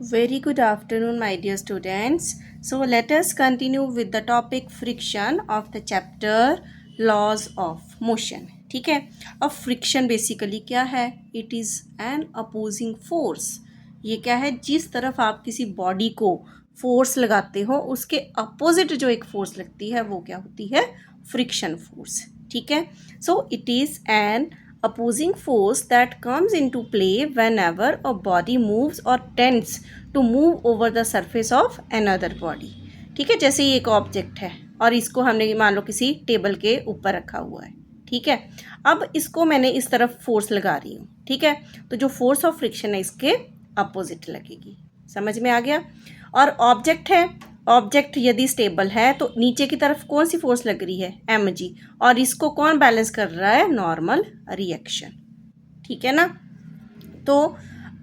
Very good afternoon, my dear students. So, let us continue with the topic friction of the chapter laws of motion. ठीक है. अब friction basically क्या है? It is an opposing force. ये क्या है? जिस तरफ आप किसी बॉडी को फोर्स लगाते हो उसके अपोजिट जो एक फोर्स लगती है वो क्या होती है? Friction force. ठीक है. So it is an opposing force that comes into play whenever a body moves or tends to move over the surface of another body. ठीक है. जैसे ये एक ऑब्जेक्ट है और इसको हमने मान लो किसी टेबल के ऊपर रखा हुआ है. ठीक है. अब इसको मैंने इस तरफ फोर्स लगा रही हूँ. ठीक है. तो जो फोर्स ऑफ फ्रिक्शन है इसके अपोजिट लगेगी. समझ में आ गया. और ऑब्जेक्ट है, ऑब्जेक्ट यदि स्टेबल है तो नीचे की तरफ कौन सी फोर्स लग रही है? mg. और इसको कौन बैलेंस कर रहा है? Normal reaction. ठीक है ना. तो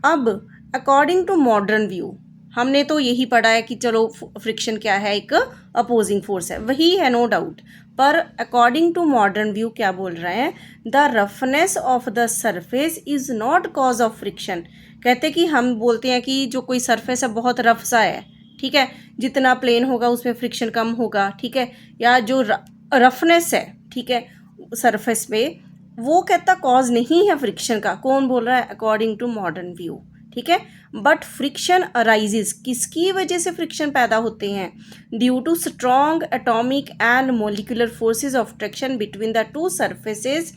अब अकॉर्डिंग टू मॉडर्न व्यू हमने तो यही पढ़ा है कि चलो फ्रिक्शन क्या है? एक अपोजिंग फोर्स है. वही है नो डाउट. पर अकॉर्डिंग टू मॉडर्न व्यू क्या बोल रहे हैं? The roughness of the surface is not cause of friction. कहते कि हम बोलते हैं कि जो कोई सरफेस है बहुत रफ सा है. ठीक है. जितना प्लेन होगा उसमें फ्रिक्शन कम होगा. ठीक है. या जो रफनेस है, ठीक है, सरफेस पे, वो कहता कॉज नहीं है फ्रिक्शन का. कौन बोल रहा है? According to modern view. ठीक है. बट फ्रिक्शन अराइजेस, किसकी वजह से फ्रिक्शन पैदा होते हैं? Due to strong atomic and molecular forces of attraction between the two surfaces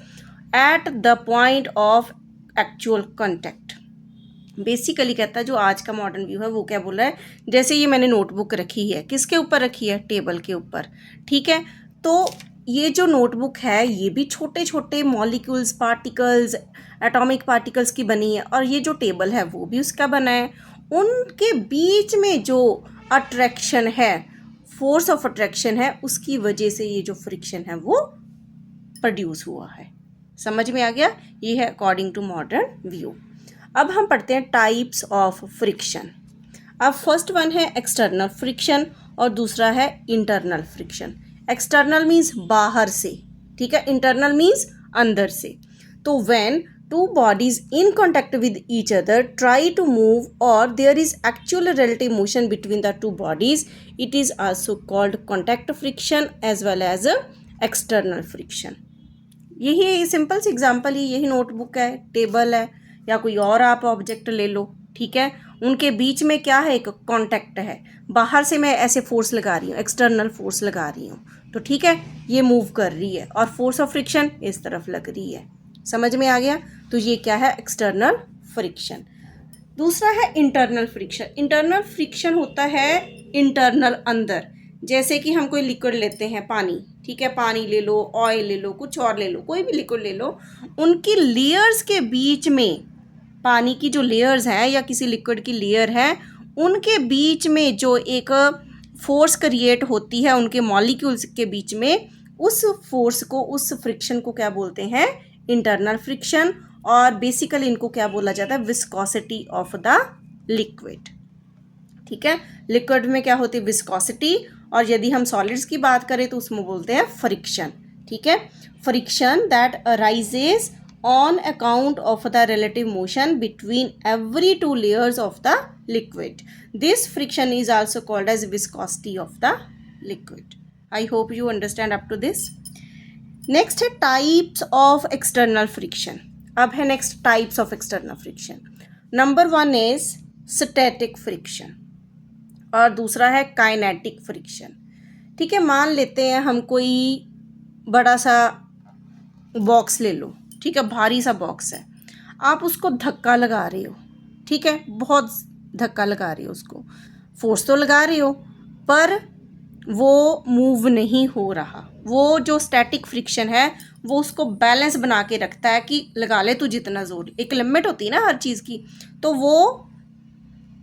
at the point of actual contact. Basically कहता है जो आज का मॉडर्न व्यू है वो क्या बोल रहा है? जैसे ये मैंने नोटबुक रखी है, किसके ऊपर रखी है? टेबल के ऊपर. ठीक है. तो ये जो नोटबुक है ये भी छोटे छोटे मॉलिक्यूल्स, पार्टिकल्स, एटॉमिक पार्टिकल्स की बनी है और ये जो टेबल है वो भी उसका बना है. उनके बीच में जो अट्रैक्शन है, फोर्स ऑफ अट्रैक्शन है, उसकी वजह से ये जो फ्रिक्शन है वो प्रोड्यूस हुआ है. समझ में आ गया. ये है अकॉर्डिंग टू मॉडर्न व्यू. अब हम पढ़ते हैं टाइप्स ऑफ फ्रिक्शन. अब फर्स्ट वन है एक्सटर्नल फ्रिक्शन और दूसरा है इंटरनल फ्रिक्शन. एक्सटर्नल मीन्स बाहर से. ठीक है. इंटरनल मीन्स अंदर से. तो when two bodies in contact with each other try to move और there is actual relative motion between the two bodies, it is also called contact friction as well as external friction. यही simple सी example ही, यही notebook है, table है या कोई और आप ऑब्जेक्ट ले लो. ठीक है. उनके बीच में क्या है? एक कॉन्टैक्ट है. बाहर से मैं ऐसे फोर्स लगा रही हूँ, एक्सटर्नल फोर्स लगा रही हूँ, तो ठीक है ये मूव कर रही है और फोर्स ऑफ फ्रिक्शन इस तरफ लग रही है. समझ में आ गया. तो ये क्या है? External friction. दूसरा है इंटरनल फ्रिक्शन. इंटरनल फ्रिक्शन होता है इंटरनल, अंदर. जैसे कि हम कोई लिक्विड लेते हैं, पानी. ठीक है. पानी ले लो, ऑयल ले लो, कुछ और ले लो, कोई भी लिक्विड ले लो. उनकी लेयर्स के बीच में, पानी की जो लेयर्स हैं या किसी लिक्विड की लेयर है, उनके बीच में जो एक फोर्स क्रिएट होती है उनके मॉलिक्यूल्स के बीच में, उस फोर्स को, उस फ्रिक्शन को क्या बोलते हैं? Internal friction. और बेसिकली इनको क्या बोला जाता है? Viscosity of the liquid. ठीक है. लिक्विड में क्या होती है? विस्कोसिटी. और यदि हम सॉलिड्स की बात करें तो उसमें बोलते हैं फ्रिक्शन. ठीक है. Friction that arises on account of the relative motion between every two layers of the liquid. This friction is also called as viscosity of the liquid. I hope you understand up to this. Next है types of external friction. अब है next types of external friction. Number one is static friction और दूसरा है kinetic friction. ठीक है. मान लेते हैं हम कोई बड़ा सा बॉक्स ले लो. ठीक है. भारी सा बॉक्स है, आप उसको धक्का लगा रहे हो. ठीक है. बहुत धक्का लगा रहे हो, उसको फोर्स तो लगा रहे हो पर वो मूव नहीं हो रहा. वो जो स्टैटिक फ्रिक्शन है वो उसको बैलेंस बना के रखता है कि लगा ले तू जितना जोर. एक लिमिट होती है ना हर चीज़ की. तो वो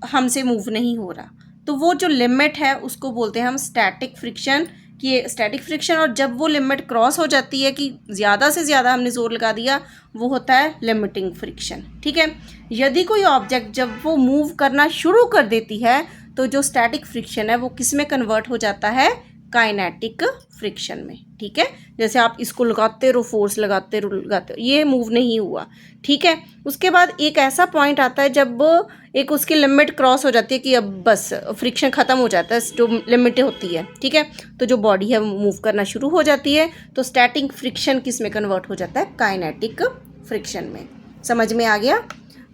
हमसे मूव नहीं हो रहा. तो वो जो लिमिट है उसको बोलते हैं हम स्टैटिक फ्रिक्शन, कि ये स्टैटिक फ्रिक्शन. और जब वो लिमिट क्रॉस हो जाती है कि ज़्यादा से ज़्यादा हमने ज़ोर लगा दिया, वो होता है लिमिटिंग फ्रिक्शन. ठीक है. यदि कोई ऑब्जेक्ट जब वो मूव करना शुरू कर देती है तो जो स्टैटिक फ्रिक्शन है वो किस में कन्वर्ट हो जाता है? काइनेटिक फ्रिक्शन में, ठीक है। जैसे आप इसको लगाते रहो, फोर्स लगाते रहो, ये मूव नहीं हुआ, ठीक है। उसके बाद एक ऐसा पॉइंट आता है जब एक उसकी लिमिट क्रॉस हो जाती है कि अब बस फ्रिक्शन ख़त्म हो जाता है, जो लिमिट होती है, ठीक है। तो जो बॉडी है वो मूव करना शुरू हो जाती है, तो स्टैटिक फ्रिक्शन किस में कन्वर्ट हो जाता है? काइनेटिक फ्रिक्शन में। समझ में आ गया?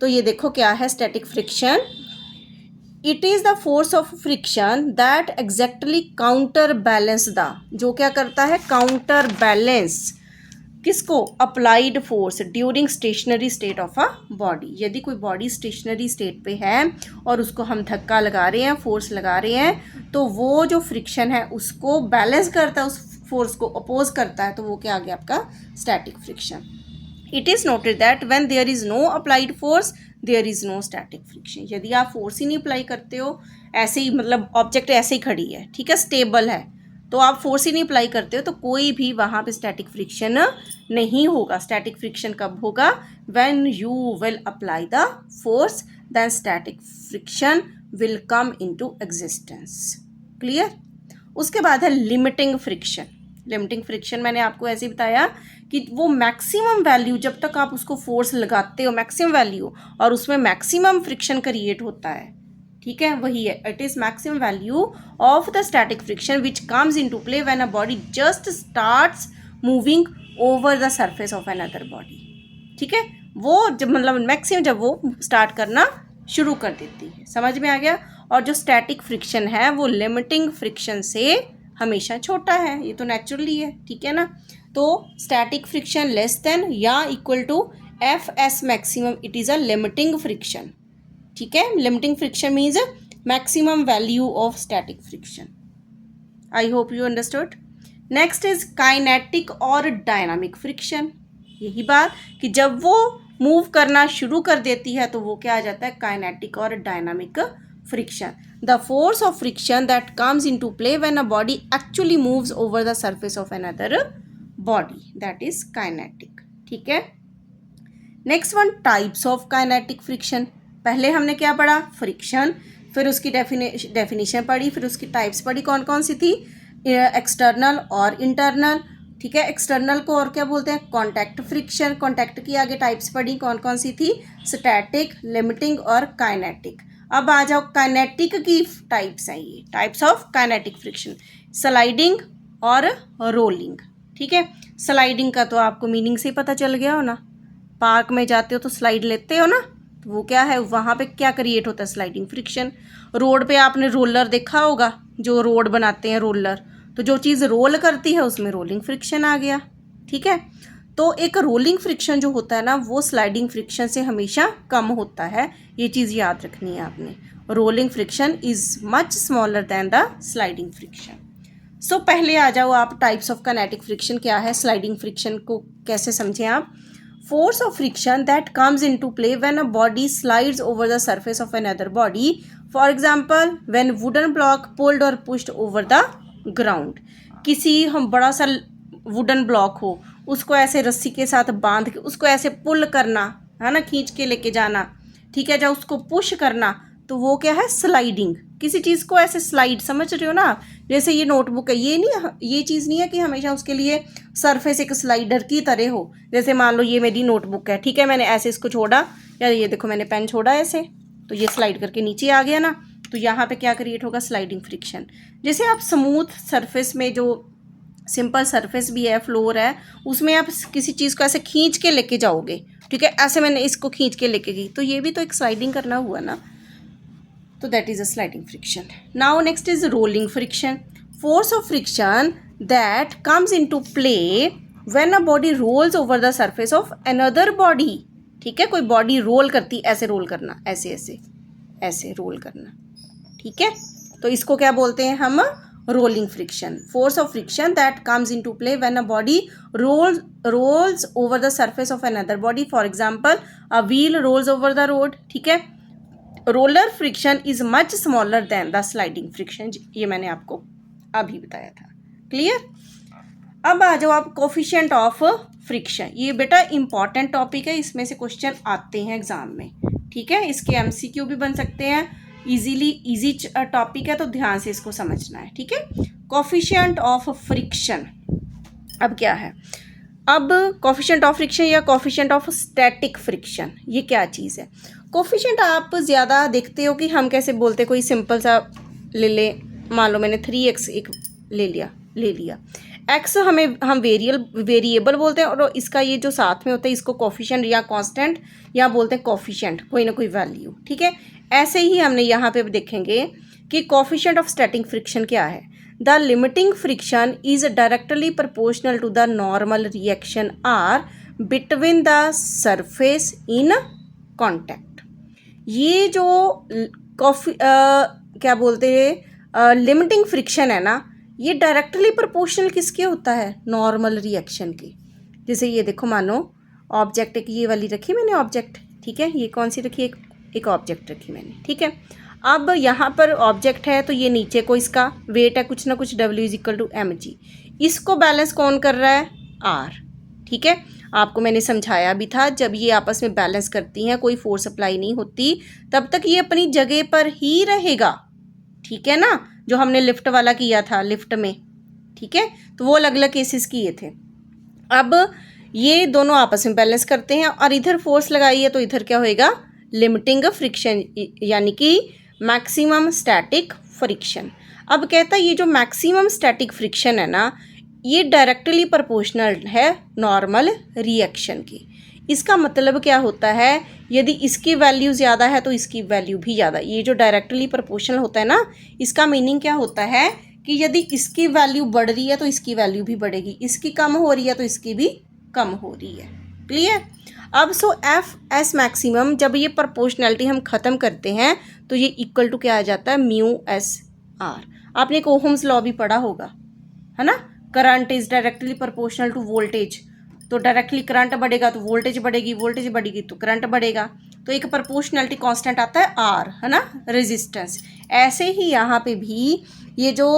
तो ये देखो क्या है static friction. It is the force of friction that exactly counter balance the, जो क्या करता है? काउंटर बैलेंस किसको? Applied force during stationery state of a body. यदि कोई बॉडी स्टेशनरी स्टेट पे है और उसको हम धक्का लगा रहे हैं, फोर्स लगा रहे हैं, तो वो जो फ्रिक्शन है उसको बैलेंस करता है, उस फोर्स को अपोज करता है, तो वो क्या आ गया आपका? Static friction. It is noted that when there is no applied force there is no static friction. यदि आप फोर्स ही नहीं अप्लाई करते हो, ऐसे ही मतलब ऑब्जेक्ट ऐसे ही खड़ी है, ठीक है, स्टेबल है, तो आप फोर्स ही नहीं अप्लाई करते हो, तो कोई भी वहाँ पे स्टैटिक फ्रिक्शन नहीं होगा। स्टैटिक फ्रिक्शन कब होगा? When you will apply the force, then static friction will come into existence. Clear? उसके बाद है लिमिटिंग फ्रिक्शन। लिमिटिंग फ्रिक्शन मैंने आपको ऐसे बताया कि वो मैक्सिमम वैल्यू, जब तक आप उसको फोर्स लगाते हो मैक्सिमम वैल्यू, और उसमें मैक्सिमम फ्रिक्शन क्रिएट होता है, ठीक है, वही है। It is maximum value of the static friction which comes into play when a body just starts moving over the surface of another body, ठीक है। वो जब मतलब मैक्सिमम जब वो स्टार्ट करना शुरू कर देती है। समझ में आ गया? और जो स्टैटिक फ्रिक्शन है वो लिमिटिंग फ्रिक्शन से हमेशा छोटा है, ये तो नेचुरली है, ठीक है ना। तो स्टैटिक फ्रिक्शन लेस देन या equal to F S maximum, it is a limiting friction, ठीक है। Limiting friction means maximum value of static friction. I hope you understood. Next is kinetic और डायनामिक फ्रिक्शन। यही बात कि जब वो move करना शुरू कर देती है तो वो क्या आ जाता है? काइनेटिक और dynamic friction. The force of friction that comes into play when a body actually moves over the surface of another body, that is kinetic, ठीक है। Next one, types of kinetic friction. पहले हमने क्या पढ़ा? Friction, फिर उसकी definition पढ़ी, फिर उसकी टाइप्स पढ़ी। कौन कौन सी थी? एक्सटर्नल और इंटरनल, ठीक है। एक्सटर्नल को और क्या बोलते हैं? Contact friction. कॉन्टैक्ट की आगे टाइप्स पढ़ी, कौन कौन सी थी? स्टैटिक, लिमिटिंग और काइनेटिक। अब आ जाओ काइनेटिक की टाइप्स हैं, ये types of kinetic friction, sliding और रोलिंग, ठीक है। स्लाइडिंग का तो आपको मीनिंग से ही पता चल गया हो ना, पार्क में जाते हो तो स्लाइड लेते हो ना, तो वो क्या है? वहाँ पे क्या क्रिएट होता है? Sliding friction. रोड पे आपने रोलर देखा होगा, जो रोड बनाते हैं रोलर, तो जो चीज़ रोल करती है उसमें रोलिंग फ्रिक्शन आ गया, ठीक है। तो एक रोलिंग फ्रिक्शन जो होता है ना, वो स्लाइडिंग फ्रिक्शन से हमेशा कम होता है, ये चीज़ याद रखनी है आपने। Rolling friction is much smaller than the sliding friction. So पहले आ जाओ आप, टाइप्स ऑफ काइनेटिक फ्रिक्शन क्या है, स्लाइडिंग फ्रिक्शन को कैसे समझें आप। Force of friction that comes into play when a body slides over the surface of another body, for example when wooden block pulled और पुश्ड ओवर द ग्राउंड। किसी हम बड़ा सा वुडन ब्लॉक हो, उसको ऐसे रस्सी के साथ बांध के उसको ऐसे पुल करना है ना, खींच के लेके जाना, ठीक है, जब उसको पुश करना, तो वो क्या है? स्लाइडिंग। किसी चीज़ को ऐसे स्लाइड, समझ रहे हो ना आप? जैसे ये नोटबुक है, ये चीज़ नहीं है कि हमेशा उसके लिए सरफेस एक स्लाइडर की तरह हो। जैसे मान लो ये मेरी नोटबुक है, ठीक है, मैंने ऐसे इसको छोड़ा, या ये देखो मैंने पेन छोड़ा ऐसे, तो ये स्लाइड करके नीचे आ गया ना, तो यहाँ पे क्या क्रिएट होगा? Sliding friction. जैसे आप स्मूथ सरफेस में, जो सिंपल सरफेस भी है, फ्लोर है, उसमें आप किसी चीज़ को ऐसे खींच के लेके जाओगे, ठीक है, ऐसे मैंने इसको खींच के लेके गई, तो ये भी तो एक स्लाइडिंग करना हुआ ना, तो that is a sliding friction. Now next is rolling friction. Force of friction that comes into play when a body rolls over the surface of another body, ठीक है, कोई बॉडी रोल करती, ऐसे role करना, ऐसे ऐसे ऐसे role करना, ठीक है, तो इसको क्या बोलते हैं हम? Rolling friction. Force of friction that comes into play when a body rolls over the surface of another body, for example a wheel rolls over the road, ठीक है। Roller friction is much smaller than the sliding friction, ये मैंने आपको अभी बताया था। Clear? अब आ जाओ आप, कोफिशिएंट ऑफ फ्रिक्शन। ये बेटा इंपॉर्टेंट टॉपिक है, इसमें से क्वेश्चन आते हैं एग्जाम में, ठीक है, इसके एमसीक्यू भी बन सकते हैं, इजी टॉपिक है, तो ध्यान से इसको समझना है, ठीक है। कोफिशिएंट ऑफ फ्रिक्शन अब क्या है, अब कोफिशिएंट ऑफ फ्रिक्शन या कोफिशिएंट ऑफ स्टैटिक फ्रिक्शन ये क्या चीज़ है। कोफिशिएंट आप ज़्यादा देखते हो कि हम कैसे बोलते, कोई सिंपल सा ले ले, मान लो मैंने 3x एक ले लिया x हम वेरिएबल बोलते हैं, और इसका ये जो साथ में होता है इसको कोफिशिएंट या कांस्टेंट या बोलते हैं कोफिशिएंट, कोई ना कोई वैल्यू, ठीक है। ऐसे ही हमने यहाँ पे देखेंगे कि कोफिशिएंट ऑफ स्टैटिक फ्रिक्शन क्या है। The limiting friction is directly proportional to the normal reaction R between the surface in contact. ये जो क्या बोलते हैं लिमिटिंग फ्रिक्शन है ना, ये डायरेक्टली प्रोपोर्शनल किसके होता है, नॉर्मल रिएक्शन के। जैसे ये देखो, मानो ऑब्जेक्ट एक ये वाली रखी मैंने ऑब्जेक्ट, ठीक है, ये कौन सी रखी, एक ऑब्जेक्ट रखी मैंने, ठीक है। अब यहाँ पर ऑब्जेक्ट है तो ये नीचे को इसका वेट है कुछ ना कुछ, W is equal to mg। इसको बैलेंस कौन कर रहा है, R, ठीक है। आपको मैंने समझाया भी था, जब ये आपस में बैलेंस करती हैं, कोई फोर्स अप्लाई नहीं होती, तब तक ये अपनी जगह पर ही रहेगा, ठीक है ना, जो हमने लिफ्ट वाला किया था लिफ्ट में, ठीक है। तो वो अलग अलग केसेस किए थे। अब ये दोनों आपस में बैलेंस करते हैं और इधर फोर्स लगाई है तो इधर क्या होएगा, लिमिटिंग फ्रिक्शन, यानी कि मैक्सिमम स्टैटिक फ्रिक्शन। अब कहता है ये जो मैक्सिमम स्टैटिक फ्रिक्शन है ना, ये डायरेक्टली प्रोपोर्शनल है नॉर्मल रिएक्शन की। इसका मतलब क्या होता है, यदि इसकी वैल्यू ज़्यादा है तो इसकी वैल्यू भी ज़्यादा। ये जो डायरेक्टली प्रोपोर्शनल होता है ना, इसका मीनिंग क्या होता है कि यदि इसकी वैल्यू बढ़ रही है तो इसकी वैल्यू भी बढ़ेगी, इसकी कम हो रही है तो इसकी भी कम हो रही है। क्लियर। अब सो एफ एस मैक्सिमम, जब ये प्रोपोर्शनैलिटी हम ख़त्म करते हैं तो ये इक्वल टू क्या आ जाता है, म्यू एस आर। आपने एक ओहम्स लॉ भी पढ़ा होगा, है ना, current is directly proportional to voltage. तो डायरेक्टली करंट बढ़ेगा तो वोल्टेज बढ़ेगी, वोल्टेज बढ़ेगी तो करंट बढ़ेगा। तो एक प्रोपोर्शनैलिटी कांस्टेंट आता है आर, है ना, रेजिस्टेंस। ऐसे ही यहाँ पे भी ये जो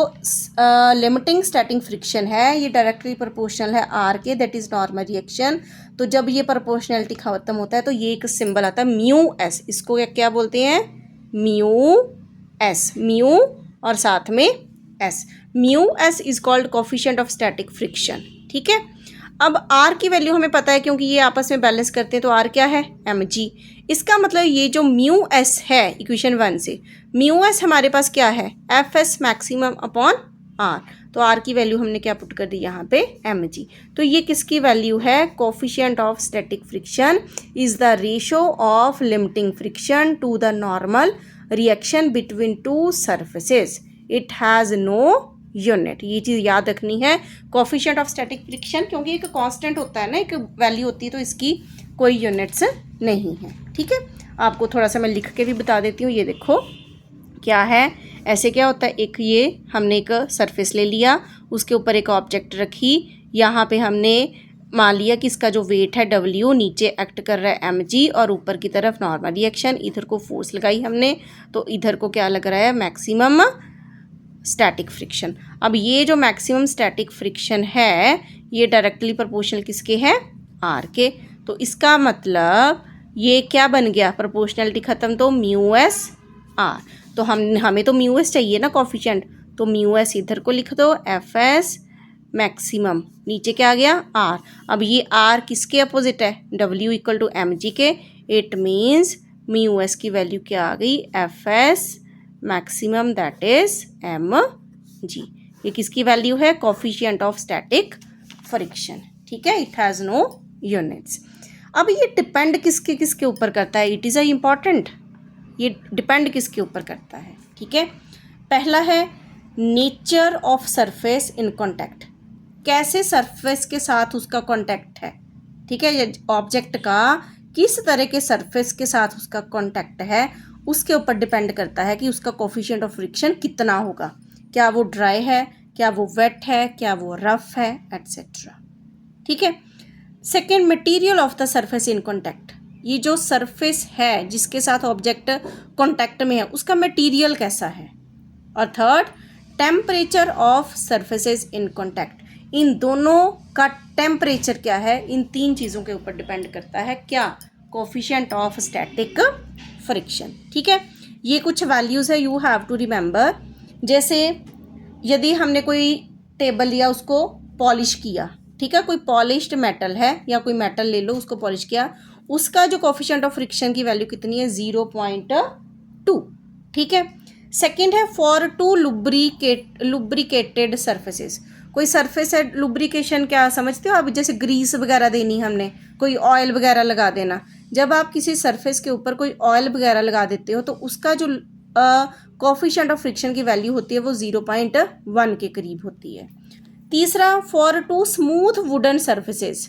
लिमिटिंग स्टैटिक फ्रिक्शन है ये डायरेक्टली प्रोपोर्शनल है आर के, दैट इज नॉर्मल रिएक्शन। तो जब ये प्रोपोर्शनैलिटी खत्म होता है तो ये एक सिंबल आता है म्यू एस। इसको क्या बोलते हैं, म्यू एस, म्यू और साथ में S. Mu S is called coefficient of static friction, ठीक है। अब आर की वैल्यू हमें पता है क्योंकि ये आपस में बैलेंस करते हैं, तो आर क्या है, mg। इसका मतलब ये जो म्यू एस है इक्वेशन 1 से, म्यू एस हमारे पास क्या है, F S maximum upon R. तो आर की वैल्यू हमने क्या पुट कर दी यहाँ पे, mg। तो ये किसकी वैल्यू है, coefficient of static friction is the ratio of limiting friction to the normal reaction between two surfaces. It has no unit. ये चीज़ याद रखनी है, कोफिशिएंट ऑफ स्टैटिक फ्रिक्शन, क्योंकि एक कांस्टेंट होता है ना, एक वैल्यू होती है, तो इसकी कोई यूनिट्स नहीं है, ठीक है। आपको थोड़ा सा मैं लिख के भी बता देती हूँ। ये देखो क्या है, ऐसे क्या होता है, एक ये हमने एक सरफेस ले लिया, उसके ऊपर एक ऑब्जेक्ट रखी, यहाँ पे हमने मान लिया कि इसका जो वेट है W, नीचे एक्ट कर रहा है mg और ऊपर की तरफ नॉर्मल रिएक्शन, इधर को फोर्स लगाई हमने तो इधर को क्या लग रहा है, मैक्सिमम स्टैटिक फ्रिक्शन। अब ये जो मैक्सिमम स्टैटिक फ्रिक्शन है ये डायरेक्टली प्रोपोर्शनल किसके है, आर के। तो इसका मतलब ये क्या बन गया, प्रोपोर्शनैलिटी ख़त्म तो म्यू एस आर। तो हमें तो म्यू एस चाहिए ना कोफिशिएंट, तो म्यू एस इधर को लिख दो, एफ एस मैक्सिमम, नीचे क्या आ गया, आर। अब ये आर किसके अपोजिट है, W इक्वल टू mg के। इट मीन्स म्यू एस की वैल्यू क्या आ गई, F S maximum that is mg। ये किसकी वैल्यू है, कोफिशिएंट ऑफ स्टैटिक फ्रिक्शन, ठीक है। It has no units. अब ये डिपेंड किसके ऊपर करता है, इट इज़ अ इम्पॉर्टेंट, ये डिपेंड किसके ऊपर करता है, ठीक है। पहला है nature of surface in contact, कैसे सरफेस के साथ उसका कॉन्टैक्ट है, ठीक है। ये ऑब्जेक्ट का किस तरह के सरफेस के साथ उसका कॉन्टैक्ट है उसके ऊपर डिपेंड करता है कि उसका कोफिशिएंट ऑफ फ्रिक्शन कितना होगा। क्या वो ड्राई है, क्या वो वेट है, क्या वो रफ है, एट्सेट्रा, ठीक है। Second, material of the surface in contact, ये जो सरफेस है जिसके साथ ऑब्जेक्ट कॉन्टैक्ट में है उसका मटेरियल कैसा है। और third, temperature of surfaces in contact, इन दोनों का टेम्परेचर क्या है, इन तीन चीज़ों के ऊपर डिपेंड करता है क्या, कोफिशिएंट ऑफ स्टैटिक फ्रिक्शन, ठीक है। ये कुछ वैल्यूज़ है, यू हैव टू रिमेंबर। जैसे यदि हमने कोई टेबल लिया, उसको पॉलिश किया, ठीक है, कोई पॉलिश्ड मेटल है या कोई मेटल ले लो, उसको पॉलिश किया, उसका जो कोफिशिएंट ऑफ फ्रिक्शन की वैल्यू कितनी है? 0.2, ठीक है। सेकंड है फॉर टू लुब्रिकेटेड सरफेसेस। कोई सरफेस है, लुब्रिकेशन क्या समझते हो आप? जैसे ग्रीस वगैरह देनी हमने, कोई ऑयल वगैरह लगा देना। जब आप किसी सरफेस के ऊपर कोई ऑयल वगैरह लगा देते हो तो उसका जो कोफिशिएंट ऑफ फ्रिक्शन की वैल्यू होती है वो 0.1 के करीब होती है। तीसरा for two smooth wooden surfaces.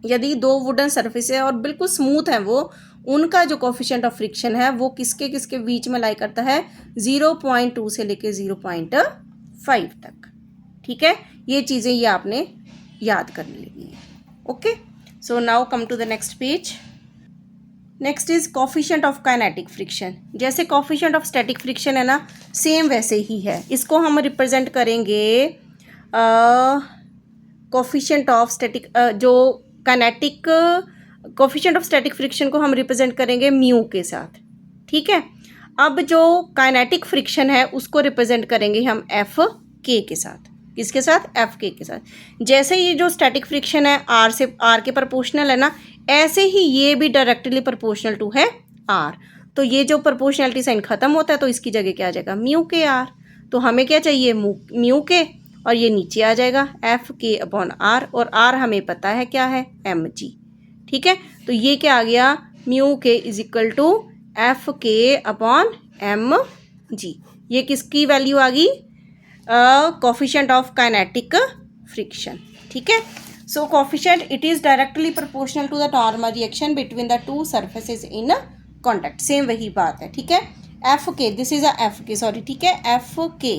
यदि दो वुडन सर्फेस है और बिल्कुल स्मूथ है वो, उनका जो कोफिशिएंट ऑफ फ्रिक्शन है वो किसके किसके बीच में लाई करता है? 0.2 से लेके 0.5 तक, ठीक है। ये चीज़ें ये आपने याद कर लेनी है। Okay, so now come to the next page. Next is coefficient of kinetic friction. जैसे कोफिशिएंट ऑफ स्टैटिक फ्रिक्शन है ना, सेम वैसे ही है। इसको हम रिप्रेजेंट करेंगे कोफिशिएंट ऑफ स्टैटिक, जो kinetic coefficient of static friction को हम रिप्रेजेंट करेंगे म्यू के साथ, ठीक है। अब जो काइनेटिक फ्रिक्शन है उसको रिप्रेजेंट करेंगे हम एफ के साथ। किसके साथ? एफ के साथ। जैसे ये जो स्टैटिक फ्रिक्शन है आर से आर के प्रोपोर्शनल है ना, ऐसे ही ये भी डायरेक्टली प्रोपोर्शनल टू है आर। तो ये जो प्रोपोर्शनलिटी साइन खत्म होता है तो इसकी जगह क्या आ जाएगा? म्यू के आर। तो हमें क्या चाहिए? म्यू के, और ये नीचे आ जाएगा एफ के अपॉन आर, और आर हमें पता है क्या है? एम जी, ठीक है। तो ये क्या आ गया? म्यू के इज इक्वल टू एफ के अपॉन एम जी। ये किसकी वैल्यू आ गई? कोफिशिएंट ऑफ काइनेटिक फ्रिक्शन, ठीक है। So coefficient it is directly proportional to the normal reaction between the two surfaces in contact. Same वही बात है, ठीक है। F K, this is a F K, sorry, ठीक है। एफ के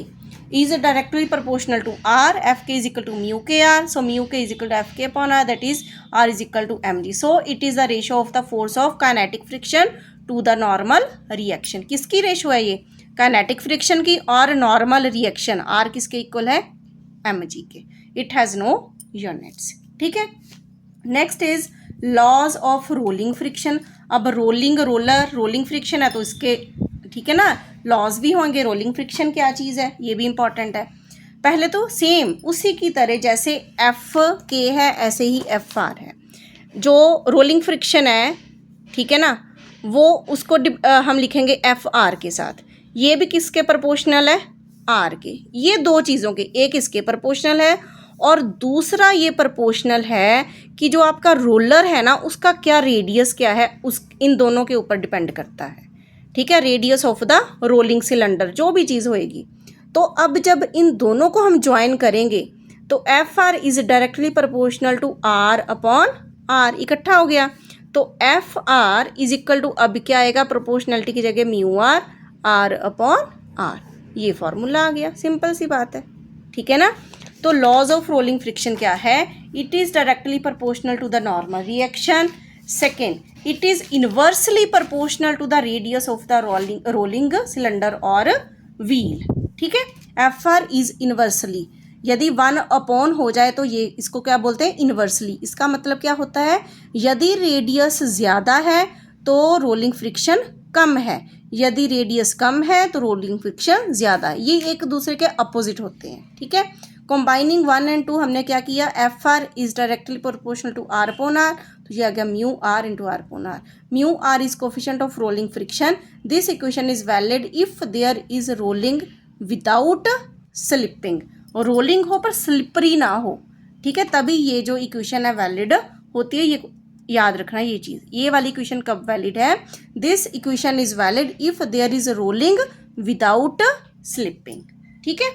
is directly proportional to r. Fk is equal to mu k r. So mu k is equal to Fk upon r, that is r is equal to mg. So it is the ratio of the force of kinetic friction to the normal reaction. किसकी ratio है ये? Kinetic friction की, और normal reaction r किसके equal है? mg के। It has no units, ठीक है। Next is laws of rolling friction. अब रोलिंग फ्रिक्शन है तो इसके, ठीक है ना, लॉज भी होंगे। रोलिंग फ्रिक्शन क्या चीज़ है ये भी इंपॉर्टेंट है। पहले तो सेम उसी की तरह जैसे एफ के है ऐसे ही एफ आर है। जो रोलिंग फ्रिक्शन है, ठीक है ना, वो उसको हम लिखेंगे एफ आर के साथ। ये भी किसके प्रोपोर्शनल है? आर के। ये दो चीज़ों के, एक इसके प्रोपोर्शनल है और दूसरा ये प्रोपोर्शनल है कि जो आपका रोलर है ना उसका क्या रेडियस क्या है, उस इन दोनों के ऊपर डिपेंड करता है, ठीक है। Radius of the rolling cylinder जो भी चीज़ होएगी। तो अब जब इन दोनों को हम ज्वाइन करेंगे तो F R is directly proportional to R upon R, इकट्ठा हो गया। तो F R is equal to, अब क्या आएगा? प्रोपोर्शनलिटी की जगह mu R, R upon R. ये फॉर्मूला आ गया, सिंपल सी बात है, ठीक है ना। तो लॉज ऑफ रोलिंग फ्रिक्शन क्या है? It is directly proportional to the normal reaction. Second, it is inversely proportional to the radius of the rolling cylinder or wheel, ठीक है। एफ आर इज इन्वर्सली, यदि 1 अपॉन हो जाए तो ये इसको क्या बोलते हैं? इन्वर्सली। इसका मतलब क्या होता है? यदि रेडियस ज़्यादा है तो रोलिंग फ्रिक्शन कम है, यदि रेडियस कम है तो रोलिंग फ्रिक्शन ज़्यादा है। ये एक दूसरे के अपोजिट होते हैं, ठीक है। कंबाइनिंग 1 और 2 हमने क्या किया? F R is directly proportional to R upon R, तो ये आ गया mu R into R upon R. Mu R is coefficient of rolling friction. This equation is valid if there is rolling without slipping. Rolling हो पर slippery ना हो, ठीक है, तभी ये जो इक्वेशन है वैलिड होती है। ये याद रखना ये चीज़। ये वाली इक्वेशन कब वैलिड है? This equation is valid if there is rolling without slipping, ठीक है।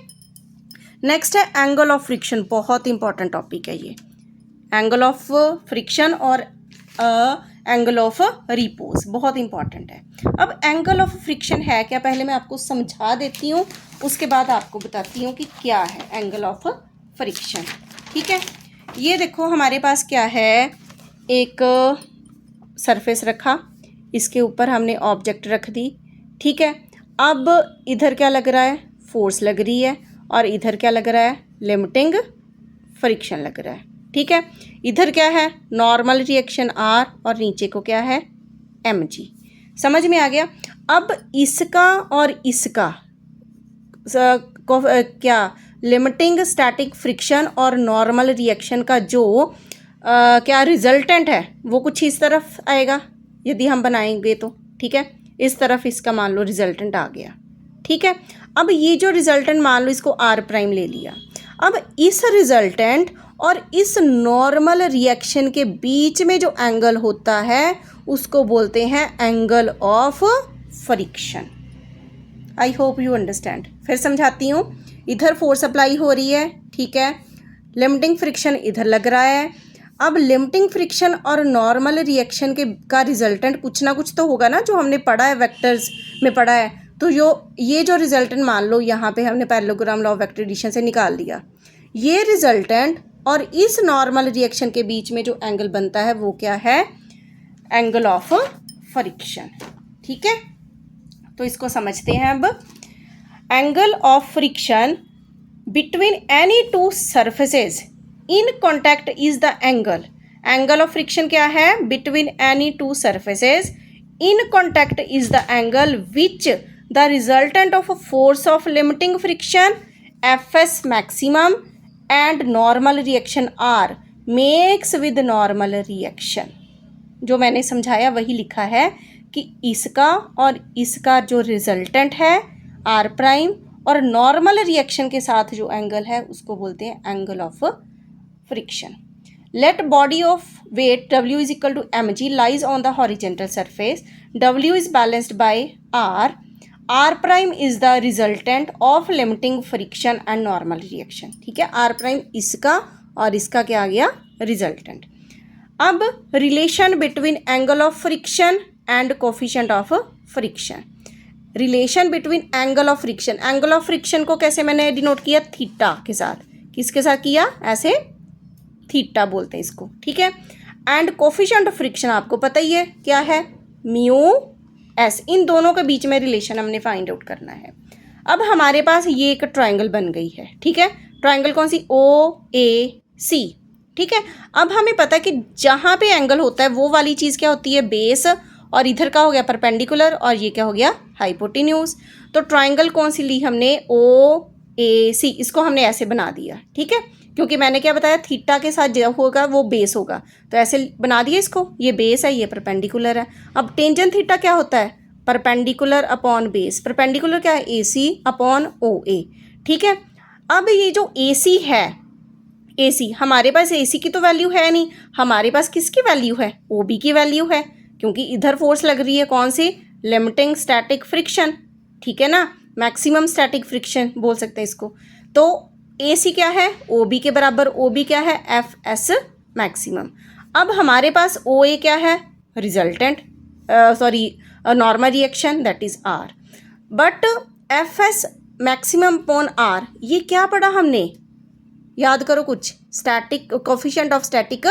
नेक्स्ट है एंगल ऑफ फ्रिक्शन। बहुत इंपॉर्टेंट टॉपिक है ये, एंगल ऑफ फ्रिक्शन और एंगल ऑफ रिपोज, बहुत इंपॉर्टेंट है। अब एंगल ऑफ फ्रिक्शन है क्या, पहले मैं आपको समझा देती हूँ, उसके बाद आपको बताती हूँ कि क्या है एंगल ऑफ फ्रिक्शन, ठीक है। ये देखो हमारे पास क्या है, एक सरफेस रखा, इसके ऊपर हमने ऑब्जेक्ट रख दी, ठीक है। अब इधर क्या लग रहा है? फोर्स लग रही है, और इधर क्या लग रहा है? लिमिटिंग फ्रिक्शन लग रहा है, ठीक है। इधर क्या है? नॉर्मल रिएक्शन आर, और नीचे को क्या है? M G. समझ में आ गया। अब इसका और इसका क्या लिमिटिंग स्टैटिक फ्रिक्शन और नॉर्मल रिएक्शन का जो क्या रिजल्टेंट है वो कुछ इस तरफ आएगा यदि हम बनाएंगे तो, ठीक है। इस तरफ इसका मान लो रिजल्टेंट आ गया, ठीक है। अब ये जो रिजल्टेंट मान लो इसको आर प्राइम ले लिया। अब इस रिजल्टेंट और इस नॉर्मल रिएक्शन के बीच में जो एंगल होता है उसको बोलते हैं angle of friction. I hope you understand. फिर समझाती हूँ। इधर फोर्स अप्लाई हो रही है, ठीक है, लिमिटिंग फ्रिक्शन इधर लग रहा है। अब लिमिटिंग फ्रिक्शन और नॉर्मल रिएक्शन के का रिजल्टेंट कुछ ना कुछ तो होगा ना, जो हमने पढ़ा है वेक्टर्स में पढ़ा है। तो ये जो रिजल्टेंट मान लो यहाँ पे हमने parallelogram law of vector addition से निकाल लिया। ये रिजल्टेंट और इस नॉर्मल रिएक्शन के बीच में जो एंगल बनता है वो क्या है, एंगल ऑफ फ्रिक्शन, ठीक है। तो इसको समझते हैं अब। Angle of friction between any two surfaces in contact is the angle of friction क्या है, between any two surfaces in contact is the angle which the resultant of force of limiting friction Fs maximum and normal reaction R makes with normal reaction. जो मैंने समझाया वही लिखा है कि इसका और इसका जो रिजल्टेंट है R प्राइम और नॉर्मल रिएक्शन के साथ जो एंगल है उसको बोलते हैं angle of friction. Let body of weight W is equal to mg lies on the horizontal surface. W is balanced by R. R prime is the resultant of limiting friction and normal reaction, ठीक है। R prime इसका और इसका क्या आ गया, resultant. अब relation between angle of friction and coefficient of friction. Relation between angle of friction, angle of friction को कैसे मैंने डिनोट किया, थीटा के साथ। किसके साथ किया, ऐसे थीटा बोलते हैं इसको, ठीक है। एंड कोफिशिएंट ऑफ फ्रिक्शन आपको पता ही है क्या है, म्यू एस। इन दोनों के बीच में रिलेशन हमने फाइंड आउट करना है। अब हमारे पास ये एक ट्रायंगल बन गई है, ठीक है। ट्रायंगल कौन सी, ओ ए सी, ठीक है। अब हमें पता है कि जहाँ पे एंगल होता है वो वाली चीज़ क्या होती है, बेस, और इधर का हो गया परपेंडिकुलर और ये क्या हो गया, हाइपोटेन्यूज। तो ट्रायंगल कौन सी ली हमने, ओ ए सी। इसको हमने ऐसे बना दिया, ठीक है, क्योंकि मैंने क्या बताया, थीटा के साथ जो होगा वो बेस होगा, तो ऐसे बना दिया इसको। ये बेस है, ये परपेंडिकुलर है। अब टेंजेंट थीटा क्या होता है, परपेंडिकुलर अपॉन बेस। परपेंडिकुलर क्या है, ए सी अपॉन ओ ए, ठीक है। अब ये जो ए सी है, ए सी, हमारे पास ए सी की तो वैल्यू है नहीं, हमारे पास किसकी वैल्यू है, ओ बी की वैल्यू है, क्योंकि इधर फोर्स लग रही है कौन सी, लिमिटिंग स्टैटिक फ्रिक्शन, ठीक है ना, मैक्सिमम स्टैटिक फ्रिक्शन बोल सकते हैं इसको। तो ए सी क्या है, ओ बी के बराबर, ओ बी क्या है, एफ एस मैक्सिमम। अब हमारे पास ओ ए क्या है, resultant, sorry normal reaction, that is R. But F S maximum upon R, ये क्या पढ़ा हमने, याद करो कुछ, static coefficient of static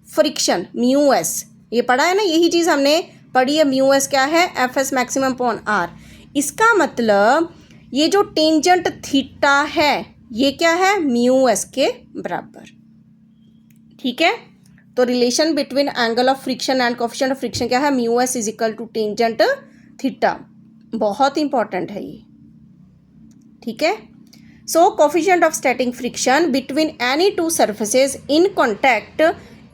friction mu S, ये पढ़ा है ना, यही चीज़ हमने पढ़ी है। म्यू एस क्या है, F S maximum upon R. इसका मतलब ये जो टेंजेंट थीटा है ये क्या है, म्यू एस के बराबर, ठीक है। तो relation between angle of friction and coefficient of friction क्या है, mu S is equal to tangent theta. बहुत इंपॉर्टेंट है ये, ठीक है। So coefficient of static friction between any two surfaces in contact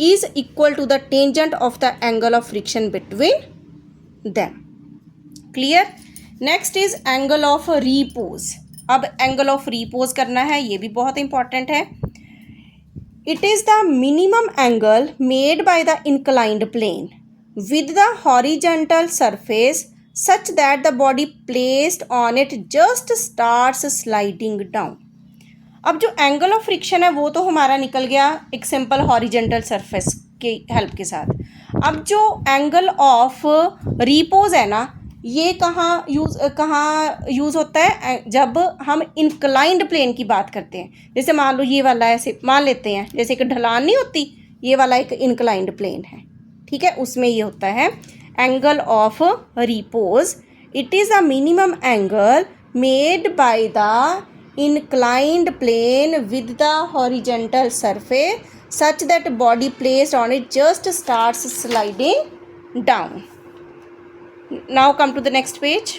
is equal to the tangent of the angle of friction between them. Clear. Next is angle of repose. अब angle of Repos करना है, ये भी बहुत important है। It is the minimum angle made by the inclined plane with the horizontal surface such that the body placed on it just starts sliding down. अब जो angle of friction है वो तो हमारा निकल गया एक सिंपल हॉरिजेंटल सरफेस के हेल्प के साथ। अब जो एंगल ऑफ रीपोज है ना, ये कहाँ यूज़ होता है, जब हम इंक्लाइंड प्लेन की बात करते हैं। जैसे मान लो ये वाला ऐसे मान लेते हैं, जैसे एक ढलान नहीं होती, ये वाला एक इंक्लाइंड प्लेन है, ठीक है, उसमें ये होता है angle of repose. It is a minimum angle made by the inclined plane with the horizontal surface such that body placed on it just starts sliding down. Now come to the next page.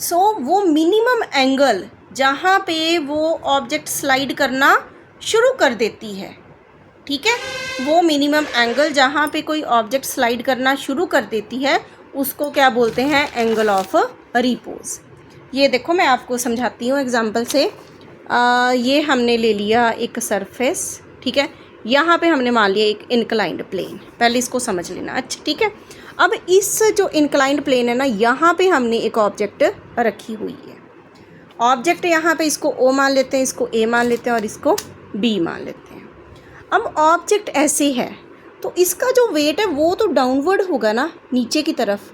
सो वो minimum angle जहाँ पे वो object slide करना शुरू कर देती है, ठीक है, वो मिनिमम एंगल जहाँ पे कोई ऑब्जेक्ट स्लाइड करना शुरू कर देती है उसको क्या बोलते हैं, एंगल ऑफ रिपोज। ये देखो मैं आपको समझाती हूँ एग्जांपल से। ये हमने ले लिया एक सरफेस, ठीक है, यहाँ पे हमने मान लिया एक इंक्लाइंड प्लेन, पहले इसको समझ लेना। अच्छा ठीक है, अब इस जो इंक्लाइंड प्लेन है ना, यहाँ पे हमने एक ऑब्जेक्ट रखी हुई है। ऑब्जेक्ट यहाँ पे इसको ओ मान लेते हैं, इसको ए मान लेते हैं और इसको बी मान लेते हैं। अब ऑब्जेक्ट ऐसे है तो इसका जो वेट है वो तो डाउनवर्ड होगा ना, नीचे की तरफ।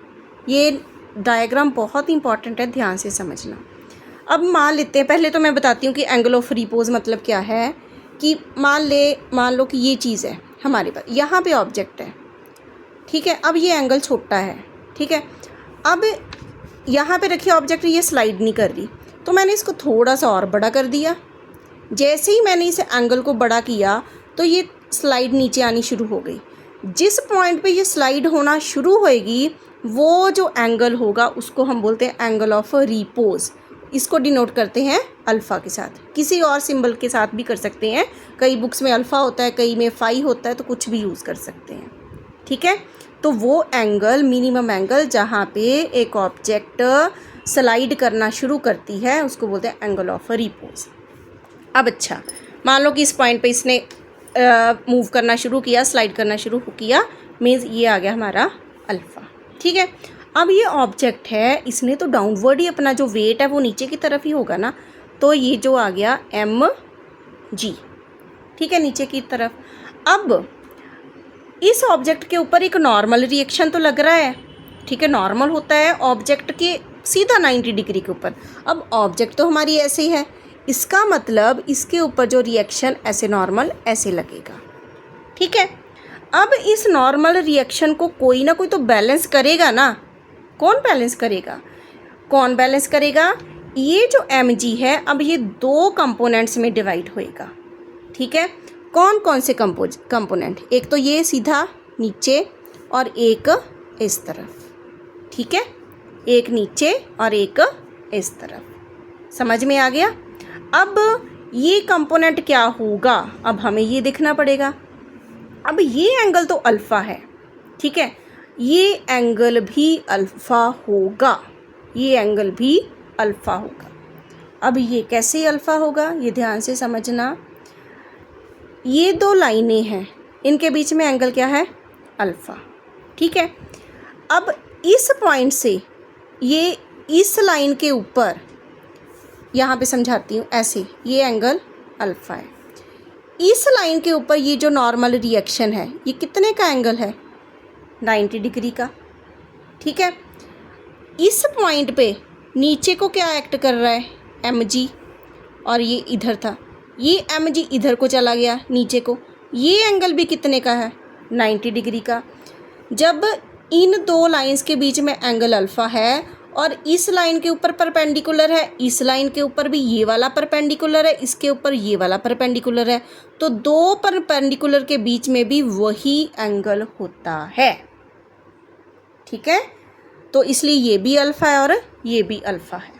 ये डायग्राम बहुत इंपॉर्टेंट है, ध्यान से समझना। अब मान लेते हैं, पहले तो मैं बताती हूँ कि एंगल ऑफ रिपोज मतलब क्या है। कि मान लो कि ये चीज़ है हमारे पास, यहाँ पे ऑब्जेक्ट है, ठीक है। अब ये एंगल छोटा है, ठीक है। अब यहाँ पे रखिए ऑब्जेक्ट, ये स्लाइड नहीं कर रही, तो मैंने इसको थोड़ा सा और बड़ा कर दिया। जैसे ही मैंने इस एंगल को बड़ा किया तो ये स्लाइड नीचे आनी शुरू हो गई। जिस पॉइंट पे ये स्लाइड होना शुरू होएगी वो जो एंगल होगा उसको हम बोलते हैं एंगल ऑफ रिपोज। इसको डिनोट करते हैं अल्फ़ा के साथ, किसी और सिंबल के साथ भी कर सकते हैं। कई बुक्स में अल्फ़ा होता है, कई में फाई होता है, तो कुछ भी यूज़ कर सकते हैं, ठीक है। तो वो एंगल, मिनिमम एंगल जहाँ पे एक ऑब्जेक्ट स्लाइड करना शुरू करती है उसको बोलते हैं एंगल ऑफ रिपोज। अब अच्छा, मान लो कि इस पॉइंट पे इसने मूव करना शुरू किया, स्लाइड करना शुरू किया, मीन्स ये आ गया हमारा अल्फ़ा, ठीक है। अब ये ऑब्जेक्ट है, इसने तो डाउनवर्ड ही अपना जो वेट है वो नीचे की तरफ ही होगा ना, तो ये जो आ गया एम जी, ठीक है, नीचे की तरफ। अब इस ऑब्जेक्ट के ऊपर एक नॉर्मल रिएक्शन तो लग रहा है, ठीक है, नॉर्मल होता है ऑब्जेक्ट के सीधा 90 डिग्री के ऊपर। अब ऑब्जेक्ट तो हमारी ऐसे ही है, इसका मतलब इसके ऊपर जो रिएक्शन ऐसे नॉर्मल ऐसे लगेगा, ठीक है। अब इस नॉर्मल रिएक्शन को कोई ना कोई तो बैलेंस करेगा ना। कौन बैलेंस करेगा? कौन बैलेंस करेगा? ये जो एम जी है, अब ये दो कंपोनेंट्स में डिवाइड होएगा, ठीक है। कौन कौन से कंपोनेंट? एक तो ये सीधा नीचे और एक इस तरफ, ठीक है, एक नीचे और एक इस तरफ। समझ में आ गया? अब ये कंपोनेंट क्या होगा, अब हमें ये देखना पड़ेगा। अब ये एंगल तो अल्फ़ा है, ठीक है, ये एंगल भी अल्फ़ा होगा, ये एंगल भी अल्फ़ा होगा। अब ये कैसे अल्फ़ा होगा, ये ध्यान से समझना। ये दो लाइनें हैं, इनके बीच में एंगल क्या है? अल्फ़ा, ठीक है। अब इस पॉइंट से ये इस लाइन के ऊपर, यहाँ पे समझाती हूँ, ऐसे ये एंगल अल्फ़ा है। इस लाइन के ऊपर ये जो नॉर्मल रिएक्शन है, ये कितने का एंगल है? 90 डिग्री का, ठीक है। इस पॉइंट पे नीचे को क्या एक्ट कर रहा है? एम जी, और ये इधर था, ये एम जी इधर को चला गया नीचे को, ये एंगल भी कितने का है? 90 डिग्री का। जब इन दो लाइंस के बीच में एंगल अल्फ़ा है और इस लाइन के ऊपर परपेंडिकुलर है, इस लाइन के ऊपर भी ये वाला परपेंडिकुलर है, इसके ऊपर ये वाला परपेंडिकुलर है, तो दो परपेंडिकुलर के बीच में भी वही एंगल होता है, ठीक है। तो इसलिए ये भी अल्फ़ा है और ये भी अल्फ़ा है।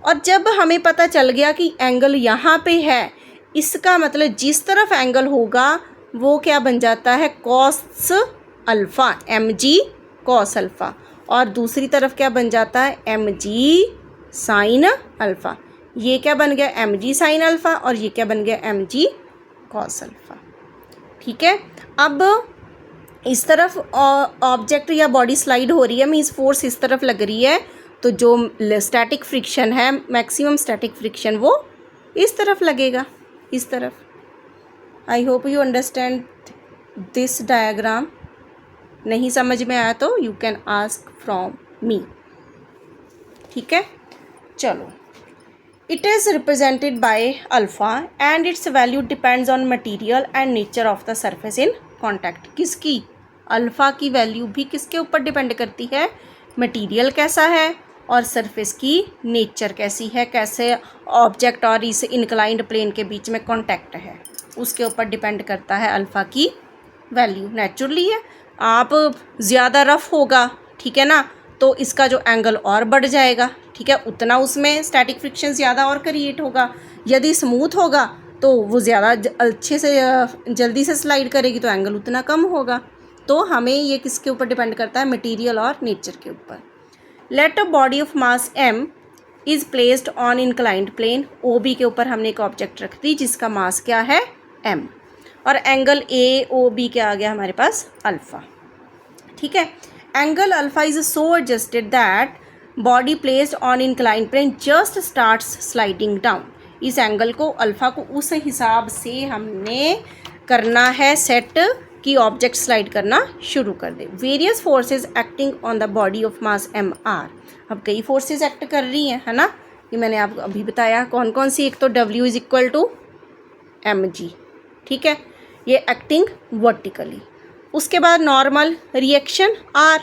और जब हमें पता चल गया कि एंगल यहाँ पे है, इसका मतलब जिस तरफ एंगल होगा वो क्या बन जाता है? Cos alpha, M G cos alpha, और दूसरी तरफ क्या बन जाता है? M G sine alpha. ये क्या बन गया? एम जी साइन अल्फ़ा, और ये क्या बन गया? एम जी कॉस अल्फ़ा, ठीक है। अब इस तरफ ऑब्जेक्ट या बॉडी स्लाइड हो रही है, मीन्स फोर्स इस तरफ लग रही है, तो जो स्टैटिक फ्रिक्शन है, मैक्सिमम स्टैटिक फ्रिक्शन, वो इस तरफ लगेगा, इस तरफ। आई hope you understand this diagram. नहीं समझ में आया तो you can ask from me, ठीक है। चलो, it is represented by alpha and it's value depends on material and nature of the surface in contact. किसकी? अल्फ़ा की वैल्यू भी किसके ऊपर डिपेंड करती है? मटेरियल कैसा है और सरफेस की नेचर कैसी है, कैसे ऑब्जेक्ट और इस इंक्लाइंड प्लेन के बीच में कॉन्टैक्ट है, उसके ऊपर डिपेंड करता है अल्फ़ा की वैल्यू। नेचुरली है, आप ज़्यादा रफ होगा, ठीक है ना, तो इसका जो एंगल और बढ़ जाएगा, ठीक है, उतना उसमें स्टैटिक फ्रिक्शन ज़्यादा और क्रिएट होगा। यदि स्मूथ होगा तो वो ज़्यादा अच्छे से जल्दी से स्लाइड करेगी, तो एंगल उतना कम होगा। तो हमें ये किसके ऊपर डिपेंड करता है, मटेरियल और नेचर के ऊपर। Let a body of mass m is placed on inclined plane, O B के ऊपर हमने एक ऑब्जेक्ट रख दी जिसका मास क्या है m, और एंगल ए ओ बी क्या आ गया हमारे पास अल्फ़ा। ठीक है, angle alpha is so adjusted that body placed on inclined plane just starts sliding down. इस एंगल को अल्फ़ा को उस हिसाब से हमने करना है सेट कि ऑब्जेक्ट स्लाइड करना शुरू कर दे। Various forces acting on the body of mass m R, अब कई फोर्सेस एक्ट कर रही हैं, है ना, ये मैंने आपको अभी बताया कौन कौन सी। एक तो W is equal to mg, ठीक है, ये एक्टिंग वर्टिकली। उसके बाद नॉर्मल रिएक्शन R,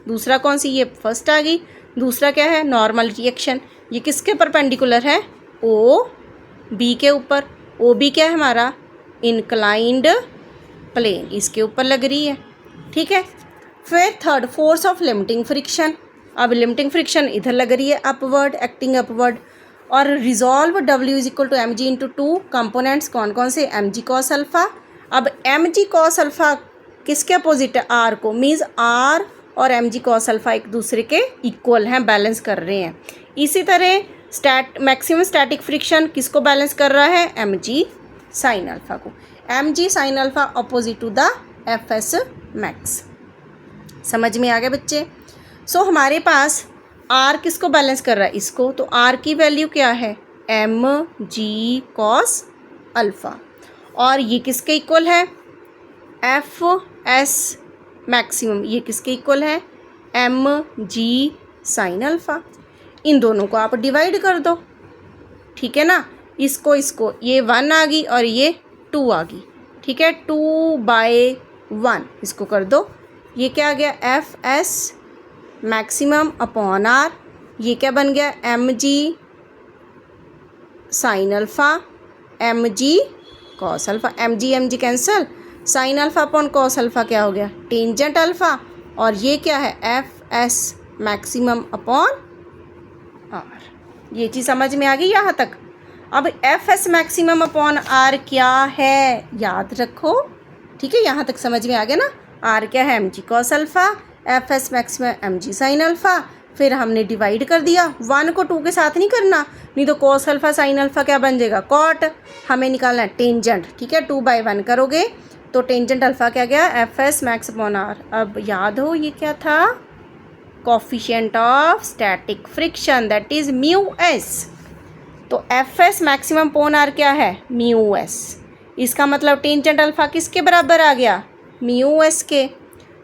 दूसरा कौन सी, ये फर्स्ट आ गई। दूसरा क्या है नॉर्मल रिएक्शन, ये किसके परपेंडिकुलर है ओ बी के ऊपर। ओ बी क्या है हमारा इंक्लाइंड प्लेन, इसके ऊपर लग रही है। ठीक है, फिर third force of limiting friction, अब लिमिटिंग फ्रिक्शन इधर लग रही है अपवर्ड, एक्टिंग अपवर्ड। और resolve W is equal to M G into two components, कौन कौन से, एम जी कॉस अल्फ़ा। अब एम जी कॉस अल्फ़ा किसके अपोजिट है आर को, मीन्स आर और एम जी कॉस अल्फ़ा एक दूसरे के इक्वल हैं, बैलेंस कर रहे हैं। इसी तरह मैक्सिमम स्टैटिक फ्रिक्शन किसको बैलेंस कर रहा है, एम जी साइन अल्फ़ा को। M G sine alpha opposite to the F S max. समझ में आ गया बच्चे। सो हमारे पास आर किसको बैलेंस कर रहा है, इसको, तो आर की वैल्यू क्या है एम जी कॉस अल्फ़ा, और ये किसके इक्वल है एफ एस मैक्सिमम, ये किसके इक्वल है एम जी साइन अल्फ़ा। इन दोनों को आप डिवाइड कर दो, ठीक है ना, इसको ये 1 आ गई और ये 2 आ गई, ठीक है, 2/1 इसको कर दो। ये क्या आ गया F S maximum upon R, ये क्या बन गया M G sine alpha M G cos alpha. M G cancel, sine alpha upon cos alpha क्या हो गया टेंजेंट अल्फ़ा, और ये क्या है F S maximum upon R. ये चीज़ समझ में आ गई यहाँ तक। अब F S maximum upon R क्या है याद रखो, ठीक है, यहाँ तक समझ में आ गया ना। आर क्या है M G cos alpha, F S maximum M G sine alpha, फिर हमने डिवाइड कर दिया। 1 को 2 के साथ नहीं करना, नहीं तो कॉस अल्फ़ा साइन अल्फ़ा क्या बन जाएगा कॉट। हमें निकालना है टेंजेंट, ठीक है, 2/1 करोगे तो टेंजेंट अल्फ़ा क्या गया F S max upon R. अब याद हो ये क्या था coefficient of static friction, that is mu S. तो F S maximum upon R क्या है म्यू एस, इसका मतलब टेंजेंट अल्फ़ा किसके बराबर आ गया म्यू एस के।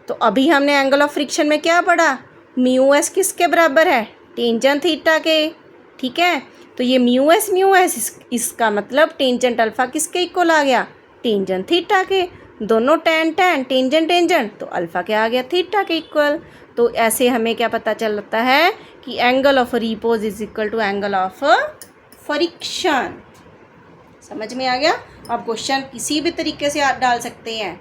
तो अभी हमने एंगल ऑफ फ्रिक्शन में क्या पढ़ा, म्यू एस किसके बराबर है टेंजेंट थीटा के, ठीक है। तो ये म्यू एस इसका मतलब टेंजेंट अल्फ़ा किसके इक्वल आ गया टेंजेंट थीटा के। दोनों टेन टेंजेंट, तो अल्फ़ा क्या आ गया थीटा के इक्वल। तो ऐसे हमें क्या पता चलता है कि angle of repose is equal to angle of friction. समझ में आ गया। आप क्वेश्चन किसी भी तरीके से आप डाल सकते हैं,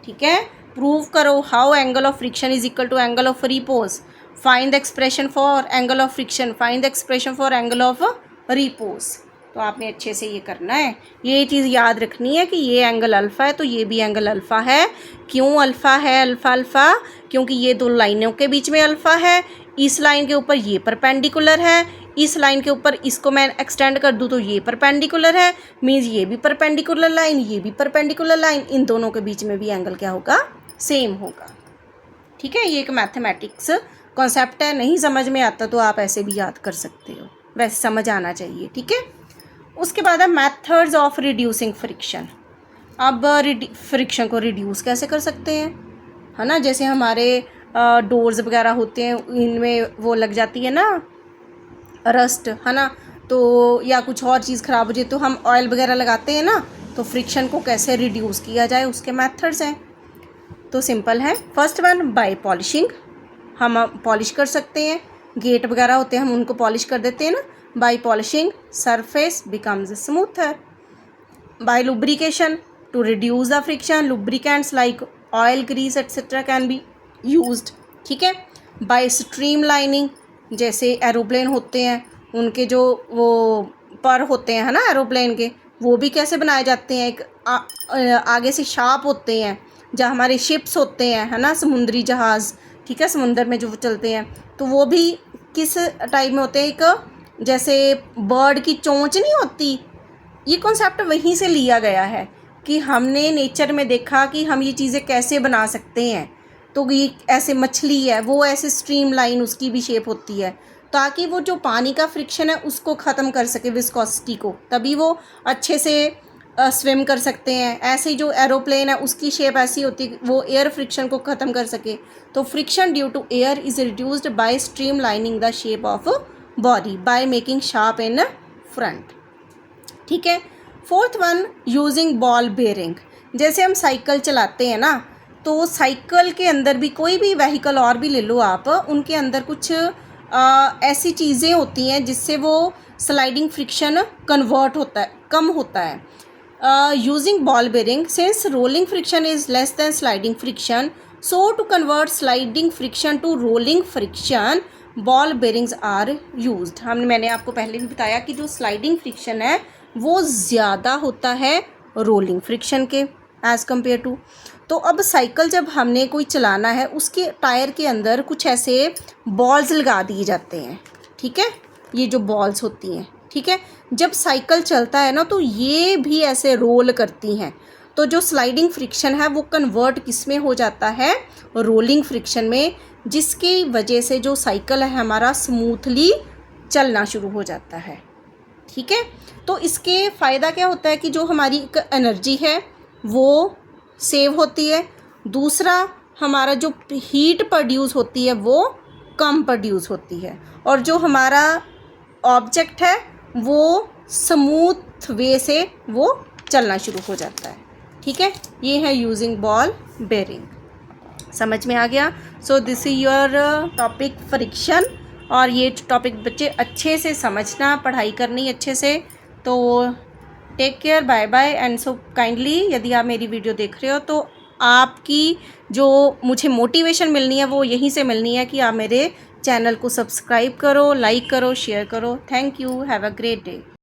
ठीक है। प्रूव करो how angle of friction is equal to angle of repose, find the expression for angle of friction, find the expression for angle of repose. तो आपने अच्छे से ये करना है, ये चीज़ याद रखनी है कि ये एंगल अल्फ़ा है तो ये भी एंगल अल्फ़ा है। क्यों अल्फ़ा है अल्फ़ा, क्योंकि ये दो लाइनों के बीच में अल्फ़ा है। इस लाइन के ऊपर ये परपेंडिकुलर है, इस लाइन के ऊपर इसको मैं एक्सटेंड कर दूँ तो ये परपेंडिकुलर है, मीन्स ये भी परपेंडिकुलर लाइन, ये भी परपेंडिकुलर लाइन, इन दोनों के बीच में भी एंगल क्या होगा सेम होगा, ठीक है। ये एक मैथमेटिक्स कॉन्सेप्ट है, नहीं समझ में आता तो आप ऐसे भी याद कर सकते हो, वैसे समझ आना चाहिए, ठीक है। उसके बाद है मेथड्स ऑफ रिड्यूसिंग फ्रिक्शन। अब फ्रिक्शन को रिड्यूस कैसे कर सकते हैं, है ना। जैसे हमारे डोर्स वगैरह होते हैं, इनमें वो लग जाती है ना रस्ट, है ना, तो या कुछ और चीज़ ख़राब हो जाए तो हम ऑयल वगैरह लगाते हैं ना, तो फ्रिक्शन को कैसे रिड्यूस किया जाए उसके मेथड्स हैं। तो सिंपल है, फर्स्ट वन बाय पॉलिशिंग, हम पॉलिश कर सकते हैं। गेट वगैरह होते हैं हम उनको पॉलिश कर देते हैं ना, by polishing surface becomes smoother. By lubrication to reduce the friction, lubricants like oil grease etcetera can be used, ठीक है। बाय स्ट्रीम लाइनिंग, जैसे एरोप्लेन होते हैं, उनके जो वो पर होते हैं, है ना, एरोप्लेन के, वो भी कैसे बनाए जाते हैं, एक आगे से शार्प होते हैं। जहाँ हमारे शिप्स होते हैं, है ना, समुद्री जहाज़, ठीक है, समुंदर में जो चलते हैं, तो वो भी किस टाइप में होते हैं, एक जैसे बर्ड की चोंच नहीं होती, ये कॉन्सेप्ट वहीं से लिया गया है कि हमने नेचर में देखा कि हम ये चीज़ें कैसे बना सकते हैं। तो ये ऐसे मछली है, वो ऐसे स्ट्रीम लाइन उसकी भी शेप होती है, ताकि वो जो पानी का फ्रिक्शन है उसको ख़त्म कर सके, विस्कोसिटी को, तभी वो अच्छे से स्विम कर सकते हैं। ऐसे ही जो एरोप्लेन है उसकी शेप ऐसी होती है, वो एयर फ्रिक्शन को ख़त्म कर सके। तो friction due to air is reduced by streamlining the shape of body by making sharp in front. ठीक है। Fourth one, using ball bearing. जैसे हम साइकिल चलाते हैं ना, तो साइकिल के अंदर भी, कोई भी व्हीकल और भी ले लो आप, उनके अंदर कुछ ऐसी चीज़ें होती हैं जिससे वो स्लाइडिंग फ्रिक्शन कन्वर्ट होता है, कम होता है। Using ball bearing, since rolling friction is less than sliding friction, so to convert sliding friction to rolling friction ball bearings are used. मैंने आपको पहले भी बताया कि जो स्लाइडिंग फ्रिक्शन है वो ज़्यादा होता है रोलिंग फ्रिक्शन के एज़ कम्पेयर टू। तो अब साइकिल जब हमने कोई चलाना है, उसके टायर के अंदर कुछ ऐसे बॉल्स लगा दिए जाते हैं, ठीक है, ये जो बॉल्स होती हैं, ठीक है। जब साइकिल चलता है ना, तो ये भी ऐसे रोल करती हैं, तो जो स्लाइडिंग फ्रिक्शन है वो कन्वर्ट किस में हो जाता है, रोलिंग फ्रिक्शन में, जिसकी वजह से जो साइकिल है हमारा स्मूथली चलना शुरू हो जाता है, ठीक है। तो इसके फ़ायदा क्या होता है कि जो हमारी एनर्जी है वो सेव होती है। दूसरा, हमारा जो हीट प्रोड्यूस होती है वो कम प्रोड्यूस होती है, और जो हमारा ऑब्जेक्ट है वो स्मूथ वे से वो चलना शुरू हो जाता है, ठीक है। ये है यूजिंग बॉल बेयरिंग। समझ में आ गया? So this is your topic friction, और ये टॉपिक बच्चे अच्छे से समझना, पढ़ाई करनी अच्छे से। तो take care, bye bye and so kindly, यदि आप मेरी वीडियो देख रहे हो तो आपकी जो मुझे मोटिवेशन मिलनी है वो यहीं से मिलनी है कि आप मेरे चैनल को सब्सक्राइब करो, लाइक करो, शेयर करो। Thank you, have a great day.